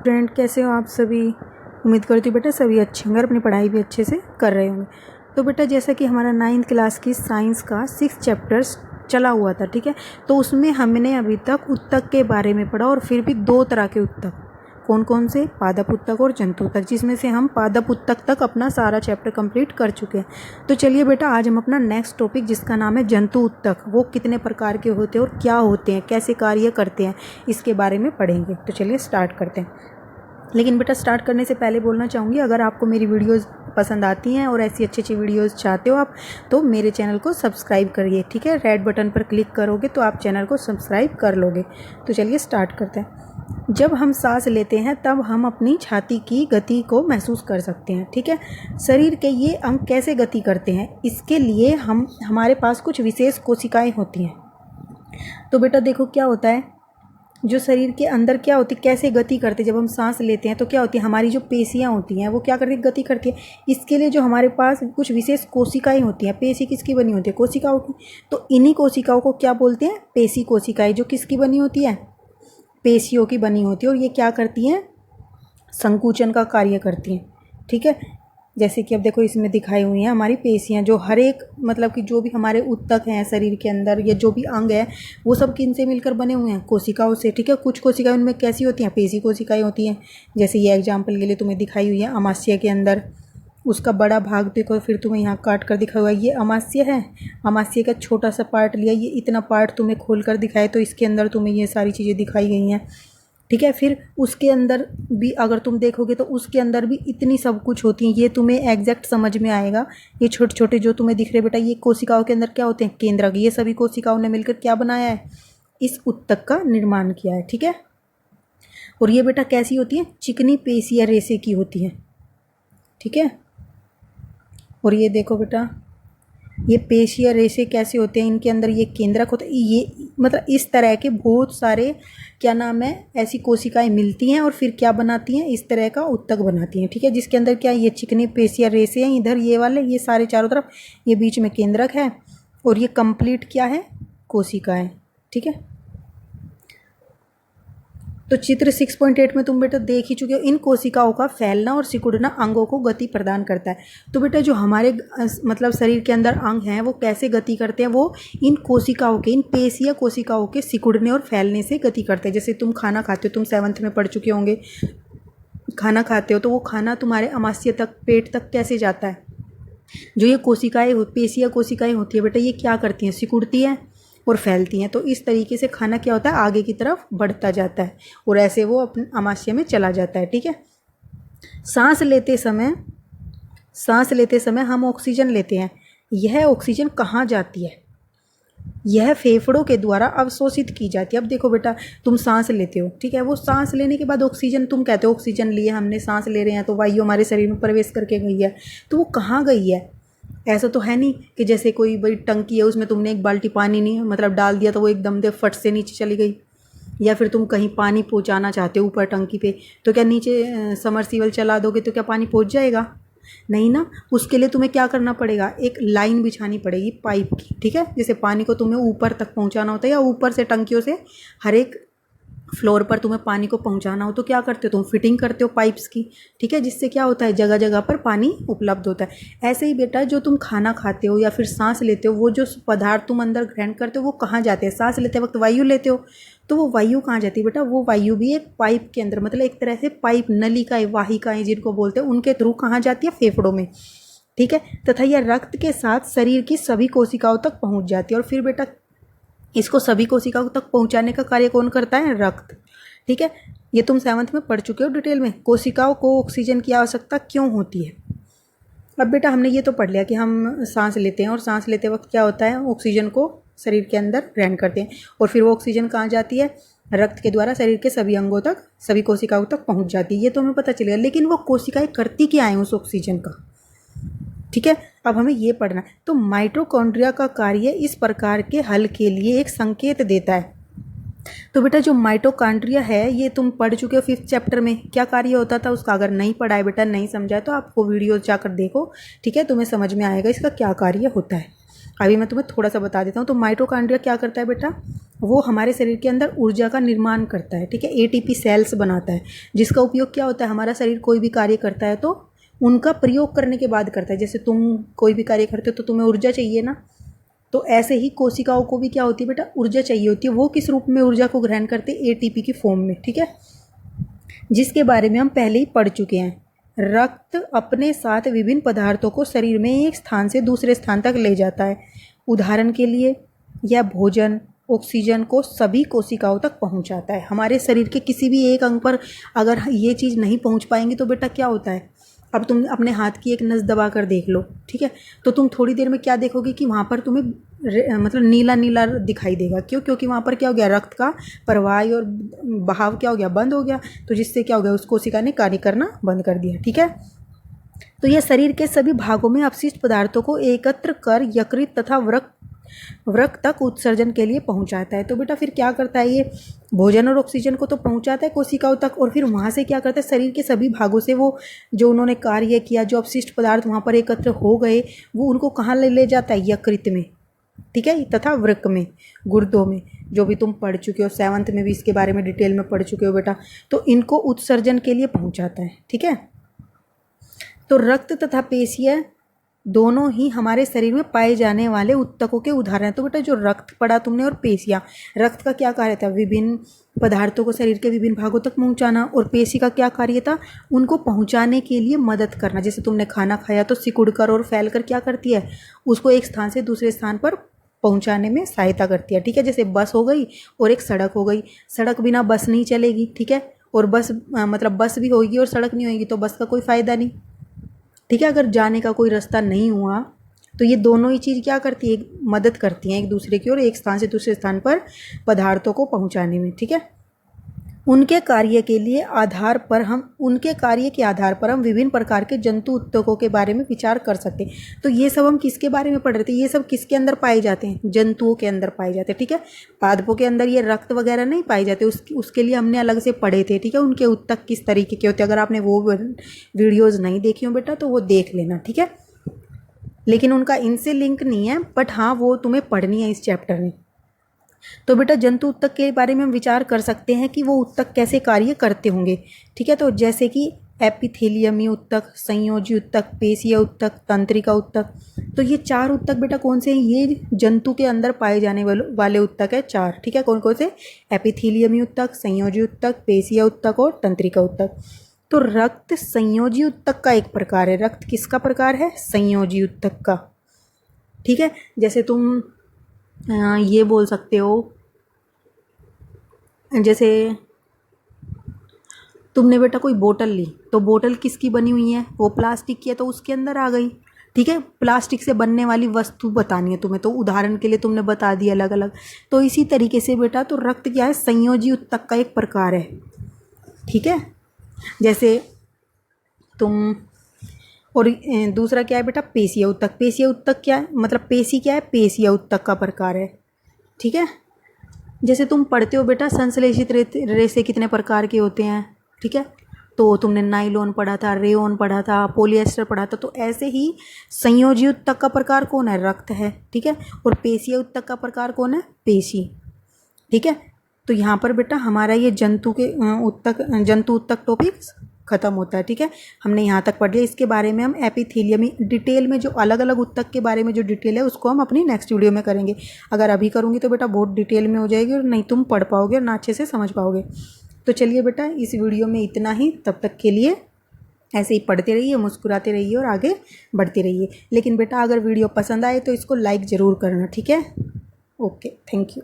Friend, कैसे हो आप सभी। उम्मीद करती हूँ बेटा सभी अच्छे होंगे और अपनी पढ़ाई भी अच्छे से कर रहे होंगे। तो बेटा जैसा कि हमारा 9th क्लास की साइंस का 6 चैप्टर्स चला हुआ था, ठीक है। तो उसमें हमने अभी तक उत्तक के बारे में पढ़ा और फिर भी 2 तरह के उत्तक, कौन कौन से, पादप उत्तक और जंतु उत्तक, जिसमें से हम पादप उत्तक तक अपना सारा चैप्टर कंप्लीट कर चुके हैं। तो चलिए बेटा आज हम अपना नेक्स्ट टॉपिक जिसका नाम है जंतु उत्तक, वो कितने प्रकार के होते हैं और क्या होते हैं, कैसे कार्य करते हैं, इसके बारे में पढ़ेंगे। तो चलिए स्टार्ट करते हैं। लेकिन बेटा स्टार्ट करने से पहले बोलना चाहूँगी, अगर आपको मेरी वीडियोस पसंद आती हैं और ऐसी अच्छी अच्छी वीडियोस चाहते हो आप, तो मेरे चैनल को सब्सक्राइब करिए, ठीक है। रेड बटन पर क्लिक करोगे तो आप चैनल को सब्सक्राइब कर लोगे। तो चलिए स्टार्ट करते हैं। जब हम सांस लेते हैं तब हम अपनी छाती की गति को महसूस कर सकते हैं, ठीक है। शरीर के ये अंग कैसे गति करते हैं, इसके लिए हमारे पास कुछ विशेष कोशिकाएँ होती हैं। तो बेटा देखो क्या होता है, जो शरीर के अंदर क्या होती है, कैसे गति करते हैं। जब हम सांस लेते हैं तो क्या होती है, हमारी जो पेशियाँ होती हैं वो क्या करती है, गति करती है। इसके लिए जो हमारे पास कुछ विशेष कोशिकाएं होती हैं, पेशी किसकी बनी होती है, कोशिकाओं की। तो इन्हीं कोशिकाओं को क्या बोलते हैं, पेशी कोशिकाएं, जो किसकी बनी होती है, पेशियों की बनी होती है। और ये क्या करती हैं, संकुचन का कार्य करती हैं, ठीक है। जैसे कि अब देखो इसमें दिखाई हुई हैं हमारी पेशियाँ, जो हर एक मतलब कि जो भी हमारे उत्तक हैं शरीर के अंदर, या जो भी अंग है वो सब किन से मिलकर बने हुए हैं, कोशिकाओं से, ठीक है। कुछ कोशिकाएं उनमें कैसी होती हैं, पेशी कोशिकाएं होती हैं। जैसे ये एग्जाम्पल के लिए तुम्हें दिखाई हुई है अमाशय के अंदर, उसका बड़ा भाग देखो, फिर तुम्हें यहाँ काट कर दिखा हुआ है, ये अमाशय है। अमाशय का छोटा सा पार्ट लिया, ये इतना पार्ट तुम्हें खोल कर दिखाए, तो इसके अंदर तुम्हें ये सारी चीज़ें दिखाई गई हैं, ठीक है। फिर उसके अंदर भी अगर तुम देखोगे तो उसके अंदर भी इतनी सब कुछ होती हैं, ये तुम्हें एग्जैक्ट समझ में आएगा। ये छोटे छोटे जो तुम्हें दिख रहे बेटा, ये कोशिकाओं के अंदर क्या होते हैं, केंद्रक। ये सभी कोशिकाओं ने मिलकर क्या बनाया है, इस उत्तक का निर्माण किया है, ठीक है। और ये बेटा कैसी होती है, चिकनी पेशी या रेशे की होती है, ठीक है। और ये देखो बेटा, ये पेशी या रेशे कैसे होते हैं, इनके अंदर ये केंद्रक होता है। ये मतलब इस तरह के बहुत सारे क्या नाम है, ऐसी कोशिकाएं मिलती हैं और फिर क्या बनाती हैं, इस तरह का उत्तक बनाती हैं, ठीक है। जिसके अंदर क्या, ये चिकनी पेशी या रेशे हैं, इधर ये वाले, ये सारे चारों तरफ, ये बीच में केंद्रक है, और ये कंप्लीट क्या है, कोशिकाएं, ठीक है। तो चित्र 6.8 में तुम बेटा देख ही चुके हो, इन कोशिकाओं का फैलना और सिकुड़ना अंगों को गति प्रदान करता है। तो बेटा जो हमारे मतलब शरीर के अंदर अंग हैं वो कैसे गति करते हैं, वो इन कोशिकाओं के, इन पेशिया कोशिकाओं के सिकुड़ने और फैलने से गति करते हैं। जैसे तुम खाना खाते हो, तुम 7th में पढ़ चुके होंगे, खाना खाते हो तो वो खाना तुम्हारे अमाशय तक, पेट तक कैसे जाता है, जो ये कोशिकाएँ, पेशिया कोशिकाएँ होती है बेटा, ये क्या करती हैं, सिकुड़ती हैं और फैलती हैं। तो इस तरीके से खाना क्या होता है, आगे की तरफ बढ़ता जाता है और ऐसे वो अपने अमाशय में चला जाता है, ठीक है। सांस लेते समय हम ऑक्सीजन लेते हैं। यह ऑक्सीजन कहाँ जाती है, यह फेफड़ों के द्वारा अवशोषित की जाती है। अब देखो बेटा, तुम सांस लेते हो, ठीक है, वो सांस लेने के बाद ऑक्सीजन, तुम कहते हो ऑक्सीजन लिए हमने, सांस ले रहे हैं तो वायु हमारे शरीर में प्रवेश करके गई है, तो वो कहाँ गई है। ऐसा तो है नहीं कि जैसे कोई बड़ी टंकी है, उसमें तुमने एक बाल्टी पानी नहीं मतलब डाल दिया तो वो एकदम से फट से नीचे चली गई। या फिर तुम कहीं पानी पहुंचाना चाहते हो ऊपर टंकी पे, तो क्या नीचे समरसीबल चला दोगे तो क्या पानी पहुंच जाएगा, नहीं ना। उसके लिए तुम्हें क्या करना पड़ेगा, एक लाइन बिछानी पड़ेगी पाइप की, ठीक है। जैसे पानी को तुम्हें ऊपर तक पहुंचाना होता है, या ऊपर से टंकियों से हर एक फ्लोर पर तुम्हें पानी को पहुंचाना हो, तो क्या करते हो, तुम फिटिंग करते हो पाइप्स की, ठीक है। जिससे क्या होता है, जगह जगह पर पानी उपलब्ध होता है। ऐसे ही बेटा जो तुम खाना खाते हो या फिर सांस लेते हो, वो जो पदार्थ तुम अंदर ग्रहण करते हो वो कहाँ जाते हैं, सांस लेते वक्त वायु लेते हो, तो वो वायु कहाँ जाती है बेटा, वो वायु भी एक पाइप के अंदर, मतलब एक तरह से पाइप, नलिकाएं, वाहिकाएं जिनको बोलते हैं, उनके थ्रू कहाँ जाती है, फेफड़ों में, ठीक है। तथा यह रक्त के साथ शरीर की सभी कोशिकाओं तक पहुँच जाती है। और फिर बेटा इसको सभी कोशिकाओं तक पहुंचाने का कार्य कौन करता है, रक्त, ठीक है। ये तुम 7th में पढ़ चुके हो डिटेल में, कोशिकाओं को ऑक्सीजन की आवश्यकता क्यों होती है। अब बेटा हमने ये तो पढ़ लिया कि हम सांस लेते हैं और सांस लेते वक्त क्या होता है, ऑक्सीजन को शरीर के अंदर ग्रहण करते हैं और फिर वो ऑक्सीजन कहाँ जाती है, रक्त के द्वारा शरीर के सभी अंगों तक, सभी कोशिकाओं तक पहुँच जाती है। ये तो हमें पता चलेगा, लेकिन वो कोशिकाएँ करती क्या है उस ऑक्सीजन का, ठीक है। अब हमें ये पढ़ना है। तो माइटोकॉन्ड्रिया का कार्य इस प्रकार के हल के लिए एक संकेत देता है। तो बेटा जो माइटोकॉन्ड्रिया है ये तुम पढ़ चुके हो 5th चैप्टर में, क्या कार्य होता था उसका। अगर नहीं पढ़ा है बेटा, नहीं समझा है, तो आप वो वीडियो जाकर देखो, ठीक है, तुम्हें समझ में आएगा इसका क्या कार्य होता है। अभी मैं तुम्हें थोड़ा सा बता देता हूँ। तो माइटोकॉन्ड्रिया क्या करता है बेटा, वो हमारे शरीर के अंदर ऊर्जा का निर्माण करता है, ठीक है, एटीपी सेल्स बनाता है, जिसका उपयोग क्या होता है, हमारा शरीर कोई भी कार्य करता है तो उनका प्रयोग करने के बाद करता है। जैसे तुम कोई भी कार्य करते हो तो तुम्हें ऊर्जा चाहिए ना, तो ऐसे ही कोशिकाओं को भी क्या होती है बेटा, ऊर्जा चाहिए होती है। वो किस रूप में ऊर्जा को ग्रहण करते हैं, एटीपी की फॉर्म में, ठीक है, जिसके बारे में हम पहले ही पढ़ चुके हैं। रक्त अपने साथ विभिन्न पदार्थों को शरीर में एक स्थान से दूसरे स्थान तक ले जाता है। उदाहरण के लिए यह भोजन, ऑक्सीजन को सभी कोशिकाओं तक पहुंचाता है। हमारे शरीर के किसी भी एक अंग पर अगर ये चीज़ नहीं पहुंच पाएंगी तो बेटा क्या होता है, अब तुम अपने हाथ की एक नस दबा कर देख लो, ठीक है, तो तुम थोड़ी देर में क्या देखोगे कि वहाँ पर तुम्हें मतलब नीला नीला दिखाई देगा। क्यों? क्योंकि वहाँ पर क्या हो गया, रक्त का प्रवाह और बहाव क्या हो गया, बंद हो गया। तो जिससे क्या हो गया, उस कोशिका ने कार्य करना बंद कर दिया, ठीक है। तो यह शरीर के सभी भागों में अपशिष्ट पदार्थों को एकत्र कर यकृत तथा वृक्क तक उत्सर्जन के लिए पहुंचाता है। तो बेटा फिर क्या करता है, ये भोजन और ऑक्सीजन को तो पहुंचाता है कोशिकाओं तक, और फिर वहां से क्या करता है, शरीर के सभी भागों से वो जो उन्होंने कार्य किया, जो अपशिष्ट पदार्थ वहां पर एकत्र हो गए, वो उनको कहाँ ले जाता है, यकृत में, ठीक है, तथा वृक्क में, गुर्दों में, जो भी तुम पढ़ चुके हो, 7th में भी इसके बारे में डिटेल में पढ़ चुके हो बेटा। तो इनको उत्सर्जन के लिए पहुंचाता है, ठीक है। तो रक्त तथा पेशियाँ दोनों ही हमारे शरीर में पाए जाने वाले उत्तकों के उदाहरण हैं। तो बेटा जो रक्त पढ़ा तुमने और पेशियाँ, रक्त का क्या कार्य था, विभिन्न पदार्थों को शरीर के विभिन्न भागों तक पहुंचाना, और पेशी का क्या कार्य था, उनको पहुंचाने के लिए मदद करना। जैसे तुमने खाना खाया तो सिकुड़कर और फैलकर क्या करती है, उसको एक स्थान से दूसरे स्थान पर पहुंचाने में सहायता करती है, ठीक है। जैसे बस हो गई और एक सड़क हो गई, सड़क बिना बस नहीं चलेगी, ठीक है, और बस मतलब बस भी होगी और सड़क नहीं होगी तो बस का कोई फ़ायदा नहीं, ठीक है। अगर जाने का कोई रास्ता नहीं हुआ तो ये दोनों ही चीज़ क्या करती है, मदद करती हैं एक दूसरे की, और एक स्थान से दूसरे स्थान पर पदार्थों को पहुंचाने में, ठीक है। उनके कार्य के आधार पर हम विभिन्न प्रकार के जंतु उत्तकों के बारे में विचार कर सकते हैं। तो ये सब हम किसके बारे में पढ़ रहे थे, ये सब किसके अंदर पाए जाते हैं, जंतुओं के अंदर पाए जाते हैं, ठीक है। पादपों के अंदर ये रक्त वगैरह नहीं पाए जाते, उसके लिए हमने अलग से पढ़े थे, ठीक है, उनके उत्तक किस तरीके के होते हैं। अगर आपने वो वीडियोज़ नहीं देखी हो बेटा तो वो देख लेना, ठीक है। लेकिन उनका इनसे लिंक नहीं है, बट हाँ वो तुम्हें पढ़नी है इस चैप्टर में। तो बेटा जंतु उत्तक के बारे में हम विचार कर सकते हैं कि वो उत्तक कैसे कार्य करते होंगे, ठीक है। तो जैसे कि एपिथेलियमी उत्तक, संयोजी उत्तक, पेशीय उत्तक, तंत्रिका उत्तक। तो ये 4 उत्तक बेटा कौन से हैं, ये जंतु के अंदर पाए जाने वाले उत्तक है 4, ठीक है। कौन कौन से, एपिथेलियमी उत्तक, संयोजी उत्तक, पेशीय उत्तक और तंत्रिका उत्तक। तो रक्त संयोजी उत्तक का एक प्रकार है। रक्त किसका प्रकार है, संयोजी उत्तक का, ठीक है। जैसे तुम ये बोल सकते हो, जैसे तुमने बेटा कोई बोतल ली, तो बोतल किसकी बनी हुई है, वो प्लास्टिक की है, तो उसके अंदर आ गई, ठीक है। प्लास्टिक से बनने वाली वस्तु बतानी है तुम्हें, तो उदाहरण के लिए तुमने बता दिया अलग अलग। तो इसी तरीके से बेटा तो रक्त क्या है, संयोजी उत्तक का एक प्रकार है, ठीक है। जैसे तुम, और दूसरा क्या है बेटा, पेशीय उत्तक। पेशीय उत्तक क्या है, मतलब पेशी क्या है, पेशीय उत्तक का प्रकार है, ठीक है। जैसे तुम पढ़ते हो बेटा संश्लेषित रेशे कितने प्रकार के होते हैं, ठीक है। तो तुमने नाइलॉन पढ़ा था, रेयॉन पढ़ा था, पॉलिएस्टर पढ़ा था। तो ऐसे ही संयोजी उत्तक का प्रकार कौन है, रक्त है, ठीक है। और पेशीय उत्तक का प्रकार कौन है, पेशी, ठीक है। तो यहाँ पर बेटा हमारा ये जंतु उत्तक टॉपिक खत्म होता है, ठीक है। हमने यहाँ तक पढ़ लिया। इसके बारे में हम एपिथेलियमी डिटेल में, जो अलग अलग उत्तक के बारे में जो डिटेल है उसको हम अपनी नेक्स्ट वीडियो में करेंगे। अगर अभी करूँगी तो बेटा बहुत डिटेल में हो जाएगी और नहीं तुम पढ़ पाओगे और ना अच्छे से समझ पाओगे। तो चलिए बेटा इस वीडियो में इतना ही। तब तक के लिए ऐसे ही पढ़ते रहिए, मुस्कुराते रहिए और आगे बढ़ते रहिए। लेकिन बेटा अगर वीडियो पसंद आए तो इसको लाइक ज़रूर करना, ठीक है। Okay, thank you.